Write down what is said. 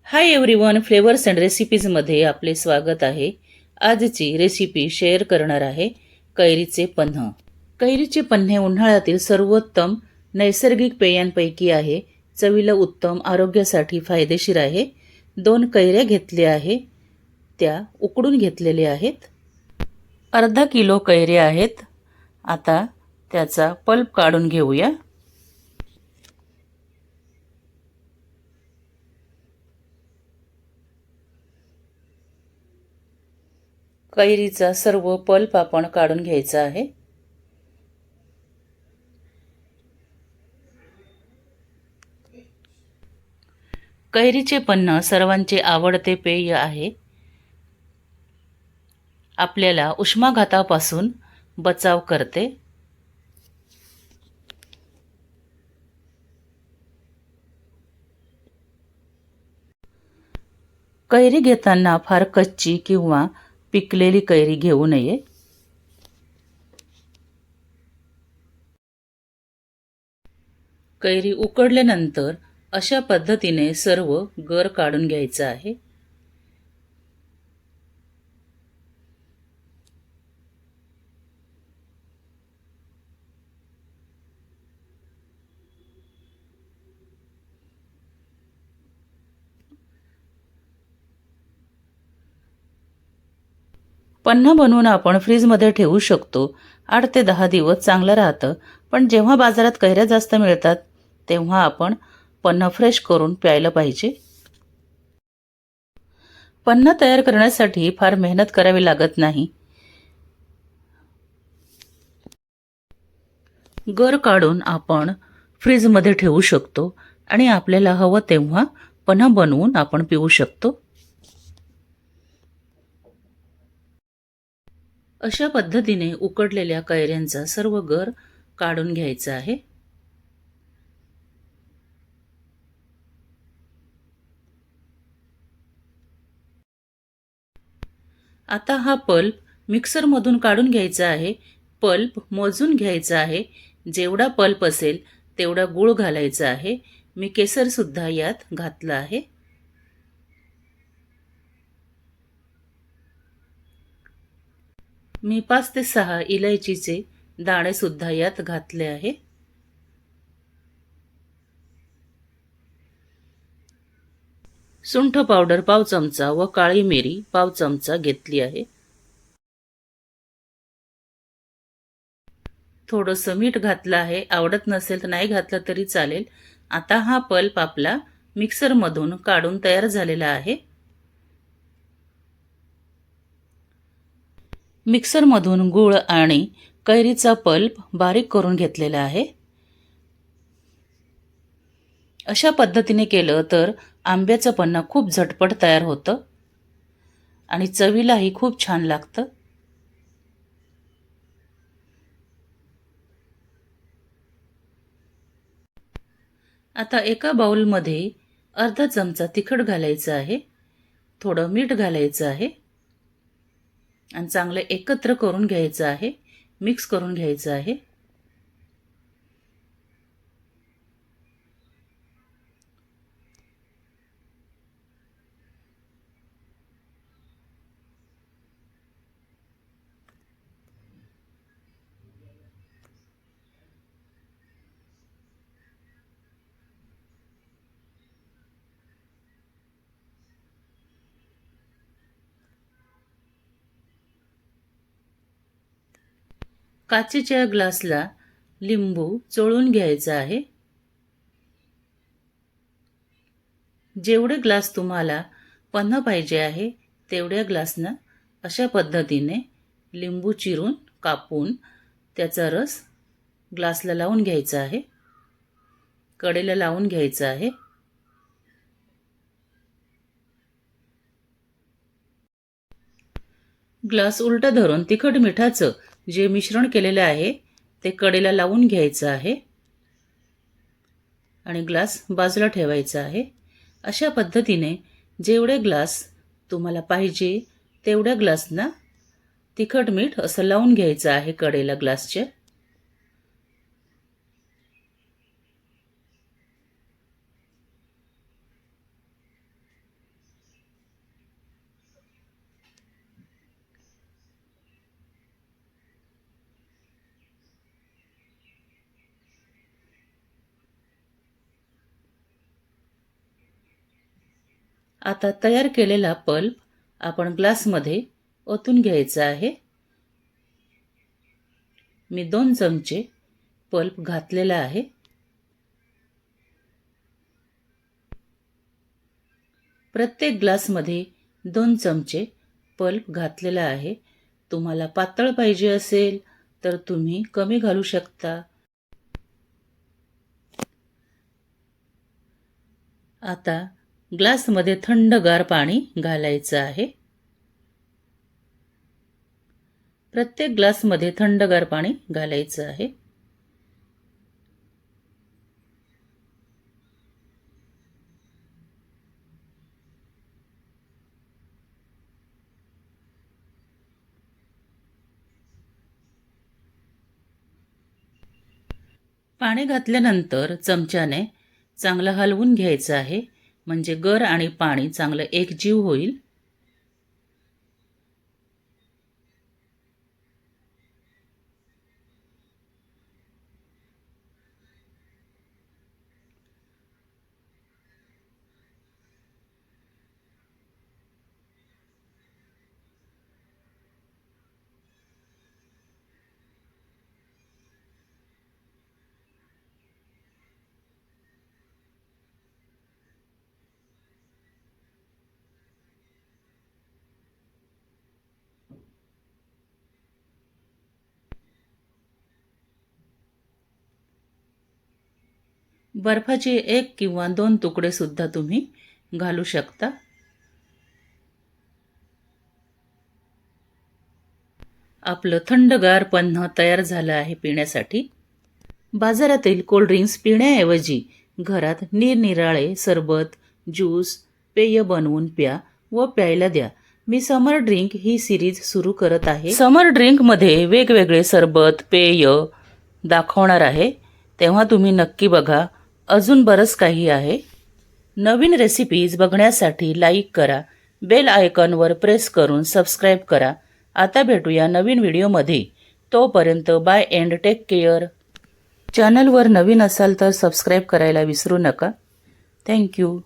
Hi everyone, flavours and रेसिपीजमध्ये आपले स्वागत आहे. आजची रेसिपी शेअर करणार आहे कैरीचे पन्ह. कैरीचे पन्हे उन्हाळ्यातील सर्वोत्तम नैसर्गिक पेयांपैकी आहे. चवीला उत्तम, आरोग्यासाठी फायदेशीर आहे. 2 कैऱ्या घेतल्या आहे, त्या उकडून घेतलेल्या आहेत. अर्धा किलो कैऱ्या आहेत. आता त्याचा पल्प काढून घेऊया. कैरीचा सर्व पल्प आपण काढून घ्यायचा आहे. कैरीचे पन्ह सर्वांचे आवडते पेय आहे. आपल्याला उष्माघातापासून बचाव करते. कैरी घेताना फार कच्ची किंवा पिकलेली कैरी घेऊ नये. कैरी उकडल्यानंतर अशा पद्धतीने सर्व गर काढून घ्यायचं आहे. पन्ह बनवून आपण फ्रीजमध्ये ठेवू शकतो. 8 ते 10 दिवस चांगलं राहतं. पण जेव्हा बाजारात कैऱ्या जास्त मिळतात तेव्हा आपण पन्ह फ्रेश करून प्यायला पाहिजे. पन्ह तयार करण्यासाठी फार मेहनत करावी लागत नाही. गर काढून आपण फ्रीजमध्ये ठेवू शकतो आणि आपल्याला हवं तेव्हा पन्ह बनवून आपण पिऊ शकतो. अशा पद्धतीने उकडलेल्या कैऱ्यांचा सर्व गर काढून घ्यायचा आहे. आता हा पल्प मिक्सरमधून काढून घ्यायचा आहे. पल्प मोजून घ्यायचा आहे. जेवढा पल्प असेल तेवढा गूळ घालायचा आहे. मी केसर सुद्धा यात घातलं आहे. मी 5 ते 6 इलायचीचे दाणे सुद्धा यात घातले आहे. सुंठ पावडर पाव चमचा व काळी मिरी पाव चमचा घेतली आहे. थोडंसं मीठ घातलं आहे. आवडत नसेल तर नाही घातलं तरी चालेल. आता हा पल्प आपला मिक्सरमधून काढून तयार झालेला आहे. मिक्सरमधून गूळ आणि कैरीचा पल्प बारीक करून घेतलेला आहे. अशा पद्धतीने केलं तर आंब्याचं पन्ह खूप झटपट तयार होतं आणि चवीलाही खूप छान लागतं. आता एका बाउलमध्ये अर्धा चमचा तिखट घालायचं आहे. थोडं मीठ घालायचं आहे आणि चांगलं एकत्र करून घ्यायचं आहे. मिक्स करून घ्यायचं आहे. काचेच्या ग्लासला लिंबू चोळून घ्यायचा आहे. जेवढे ग्लास तुम्हाला पन्ह पाहिजे आहे तेवढ्या ग्लासनं अशा पद्धतीने लिंबू चिरून कापून त्याचा रस ग्लासला लावून घ्यायचा आहे. कडेला लावून घ्यायचा आहे. ग्लास उलटा धरून तिखट मिठाचं जे मिश्रण केलेलं आहे ते कडेला लावून घ्यायचं आहे आणि ग्लास बाजूला ठेवायचा आहे. अशा पद्धतीने जेवढे ग्लास तुम्हाला पाहिजे तेवढ्या ग्लासना तिखट मीठ असं लावून घ्यायचं आहे कडेला ग्लासच्या. आता तयार केलेला पल्प आपण ग्लासमध्ये ओतून घ्यायचा आहे. मी 2 चमचे पल्प घातलेला आहे. प्रत्येक ग्लासमध्ये 2 चमचे पल्प घातलेला आहे. तुम्हाला पातळ पाहिजे असेल तर तुम्ही कमी घालू शकता. आता ग्लासमध्ये थंडगार पाणी घालायचं आहे. प्रत्येक ग्लासमध्ये थंडगार पाणी घालायचं आहे. पाणी घातल्यानंतर चमच्याने चांगलं हलवून घ्यायचं आहे, म्हणजे गर आणि पाणी चांगलं एकजीव होईल. बर्फाचे 1 किंवा 2 तुकडे सुद्धा तुम्ही घालू शकता. आपलं थंडगार पन्ह तयार झालं आहे पिण्यासाठी. बाजारातील कोल्ड्रिंक्स पिण्याऐवजी घरात निरनिराळे सरबत, ज्यूस, पेय बनवून प्या व प्यायला द्या. मी समर ड्रिंक ही सिरीज सुरू करत आहे. समर ड्रिंकमध्ये वेगवेगळे सरबत, पेय दाखवणार आहे, तेव्हा तुम्ही नक्की बघा. अजून बरंच काही आहे. नवीन रेसिपीज बघण्यासाठी लाईक करा, बेल आयकॉनवर प्रेस करून सबस्क्राईब करा. आता भेटूया नवीन व्हिडिओमध्ये. तोपर्यंत बाय एंड टेक केअर. चॅनलवर नवीन असाल तर सबस्क्राईब करायला विसरू नका. थँक्यू.